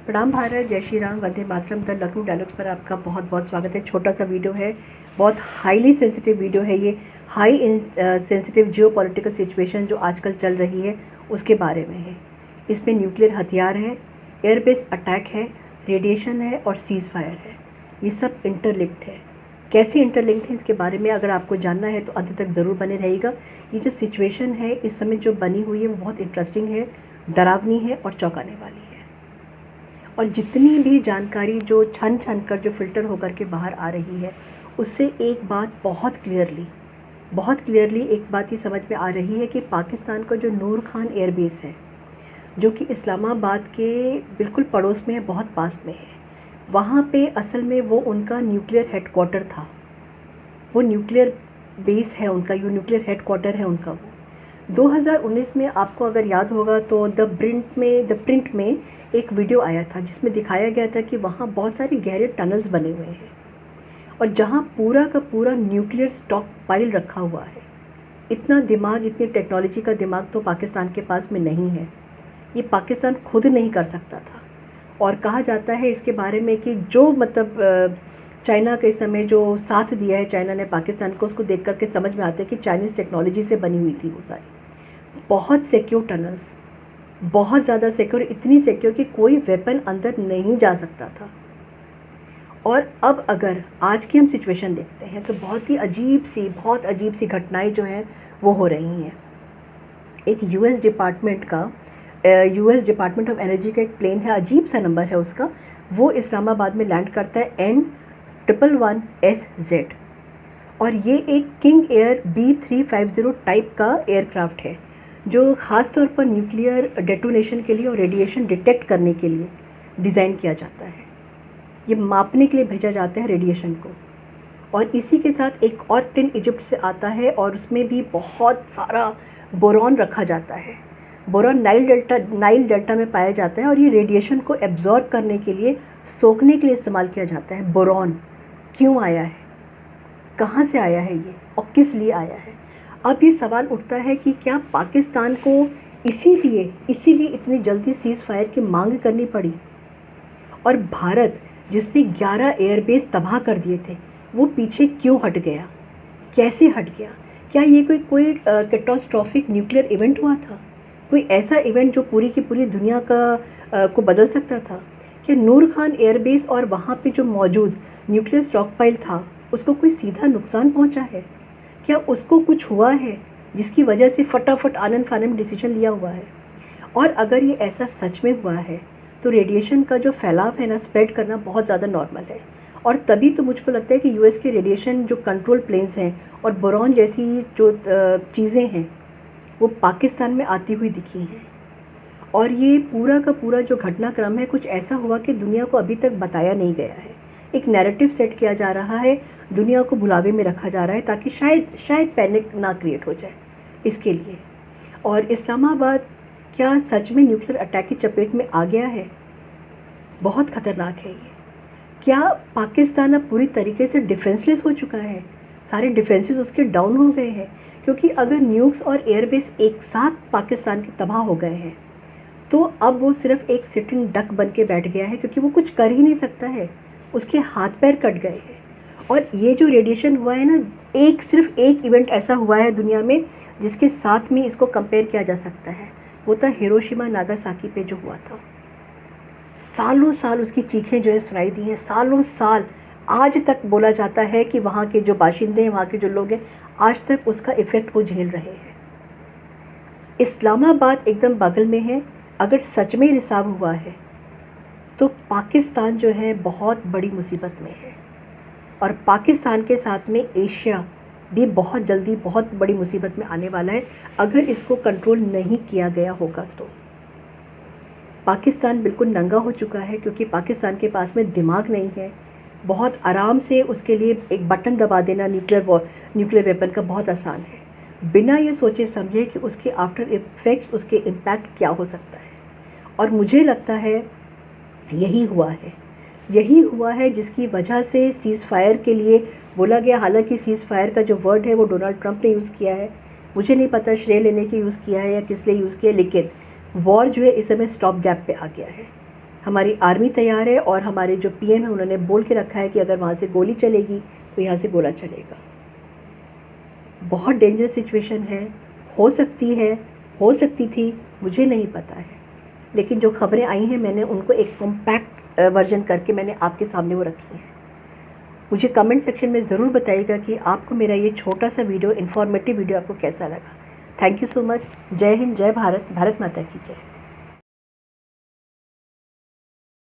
प्रणाम भारत, जय Shri Ram, Vande Mataram. The Lucknow dialogues पर आपका बहुत बहुत स्वागत है। छोटा सा वीडियो है, बहुत हाईली सेंसिटिव वीडियो है ये। हाई सेंसिटिव जियो पॉलिटिकल सिचुएशन जो आजकल चल रही है उसके बारे में है। इसमें न्यूक्लियर हथियार है, एयरबेस अटैक है, रेडिएशन है और सीज़ फायर है। ये सब इंटरलिंक्ड है। कैसे इंटरलिंक्ड है इसके बारे में अगर आपको जानना है तो अंत तक ज़रूर बने रहेगा। ये जो सिचुएशन है इस समय जो बनी हुई है वो बहुत इंटरेस्टिंग है, डरावनी है और चौंकाने वाली है। और जितनी भी जानकारी जो छन छन कर जो फ़िल्टर होकर के बाहर आ रही है उससे एक बात बहुत क्लियरली एक बात ये समझ में आ रही है कि पाकिस्तान का जो नूर खान एयरबेस है, जो कि इस्लामाबाद के बिल्कुल पड़ोस में है, बहुत पास में है, वहाँ पे असल में वो उनका न्यूक्लियर हेडक्वार्टर था। वो न्यूक्लियर बेस है उनका, ये न्यूक्लियर हेडक्वार्टर है उनका। वो 2019 में आपको अगर याद होगा तो द प्रिंट में एक वीडियो आया था जिसमें दिखाया गया था कि वहाँ बहुत सारे गहरे टनल्स बने हुए हैं और जहाँ पूरा का पूरा न्यूक्लियर स्टॉक पाइल रखा हुआ है। इतना दिमाग, इतनी टेक्नोलॉजी का दिमाग तो पाकिस्तान के पास में नहीं है। ये पाकिस्तान खुद नहीं कर सकता था। और कहा जाता है इसके बारे में कि जो चाइना के समय जो साथ दिया है चाइना ने पाकिस्तान को, उसको देख कर के समझ में आता है कि चाइनीज़ टेक्नोलॉजी से बनी हुई थी वो सारी। बहुत सिक्योर टनल्स, बहुत ज़्यादा सिक्योर, इतनी सिक्योर कि कोई वेपन अंदर नहीं जा सकता था। और अब अगर आज की हम सिचुएशन देखते हैं तो बहुत अजीब सी घटनाएं जो हैं वो हो रही हैं। एक यूएस डिपार्टमेंट ऑफ एनर्जी का एक प्लेन है, अजीब सा नंबर है उसका, वो इस्लामाबाद में लैंड करता है N111SZ। और ये एक किंग एयर B350 टाइप का एयरक्राफ्ट है जो ख़ास तौर पर न्यूक्लियर डेटोनेशन के लिए और रेडिएशन डिटेक्ट करने के लिए डिज़ाइन किया जाता है। ये मापने के लिए भेजा जाता है रेडिएशन को। और इसी के साथ एक और टिन इजिप्ट से आता है और उसमें भी बहुत सारा बोरॉन रखा जाता है। बोरॉन नाइल डेल्टा में पाया जाता है और ये रेडिएशन को एब्जॉर्ब करने के लिए, सोखने के लिए इस्तेमाल किया जाता है। बोरॉन क्यों आया है, कहाँ से आया है ये और किस लिए आया है? अब ये सवाल उठता है कि क्या पाकिस्तान को इसीलिए इतनी जल्दी सीज़ फायर की मांग करनी पड़ी? और भारत जिसने 11 एयरबेस तबाह कर दिए थे वो पीछे क्यों हट गया, कैसे हट गया? क्या ये कोई कैटास्ट्रॉफिक न्यूक्लियर इवेंट हुआ था? कोई ऐसा इवेंट जो पूरी की पूरी दुनिया को बदल सकता था? क्या नूर खान एयरबेस और वहाँ पे जो मौजूद न्यूक्लियर स्टॉकपाइल था उसको कोई सीधा नुकसान पहुँचा है? क्या उसको कुछ हुआ है जिसकी वजह से फटाफट आनन फानन डिसीजन लिया हुआ है? और अगर ये ऐसा सच में हुआ है तो रेडिएशन का जो फैलाव है ना, स्प्रेड करना बहुत ज़्यादा नॉर्मल है। और तभी तो मुझको लगता है कि यूएस के रेडिएशन जो कंट्रोल प्लेन्स हैं और बोरॉन जैसी जो चीज़ें हैं वो पाकिस्तान में आती हुई दिखी हैं। और ये पूरा का पूरा जो घटनाक्रम है कुछ ऐसा हुआ कि दुनिया को अभी तक बताया नहीं गया है। एक नैरेटिव सेट किया जा रहा है, दुनिया को भुलावे में रखा जा रहा है ताकि शायद पैनिक ना क्रिएट हो जाए इसके लिए। और इस्लामाबाद क्या सच में न्यूक्लियर अटैक की चपेट में आ गया है? बहुत ख़तरनाक है ये। क्या पाकिस्तान अब पूरी तरीके से डिफेंसलेस हो चुका है? सारे डिफेंसेस उसके डाउन हो गए हैं? क्योंकि अगर न्यूक्स और एयरबेस एक साथ पाकिस्तान के तबाह हो गए हैं तो अब वो सिर्फ एक सिटिंग डक बन के बैठ गया है, क्योंकि वो कुछ कर ही नहीं सकता है, उसके हाथ पैर कट गए हैं। और ये जो रेडिएशन हुआ है ना, सिर्फ एक इवेंट ऐसा हुआ है दुनिया में जिसके साथ में इसको कंपेयर किया जा सकता है, वो था हिरोशिमा नागासाकी पे जो हुआ था। सालों साल उसकी चीखें जो है सुनाई दी हैं, सालों साल। आज तक बोला जाता है कि वहाँ के जो बाशिंदे हैं, वहाँ के जो लोग हैं, आज तक उसका इफ़ेक्ट वो झेल रहे हैं। इस्लामाबाद एकदम बगल में है। अगर सच में रिसाव हुआ है तो पाकिस्तान जो है बहुत बड़ी मुसीबत में है। और पाकिस्तान के साथ में एशिया भी बहुत जल्दी बहुत बड़ी मुसीबत में आने वाला है अगर इसको कंट्रोल नहीं किया गया होगा तो। पाकिस्तान बिल्कुल नंगा हो चुका है क्योंकि पाकिस्तान के पास में दिमाग नहीं है। बहुत आराम से उसके लिए एक बटन दबा देना न्यूक्लियर वेपन का बहुत आसान है, बिना ये सोचे समझे कि उसके आफ्टर इफ़ेक्ट्स, उसके इम्पैक्ट क्या हो सकता है। और मुझे लगता है यही हुआ है जिसकी वजह से सीज़ फायर के लिए बोला गया। हालांकि सीज़ फायर का जो वर्ड है वो डोनाल्ड ट्रंप ने यूज़ किया है, मुझे नहीं पता श्रेय लेने के यूज़ किया है या किस लिए यूज़ किया है, लेकिन वॉर जो है इस समय स्टॉप गैप पे आ गया है। हमारी आर्मी तैयार है और हमारे जो पीएम है उन्होंने बोल के रखा है कि अगर वहाँ से गोली चलेगी तो यहाँ से गोला चलेगा। बहुत डेंजरस सिचुएशन है, हो सकती थी, मुझे नहीं पता है, लेकिन जो खबरें आई हैं मैंने उनको एक कॉम्पैक्ट वर्जन करके मैंने आपके सामने वो रखी है। मुझे कमेंट सेक्शन में ज़रूर बताइएगा कि आपको मेरा ये छोटा सा वीडियो, इन्फॉर्मेटिव वीडियो आपको कैसा लगा। Thank you so much. जय हिंद, जय भारत, भारत माता की जय।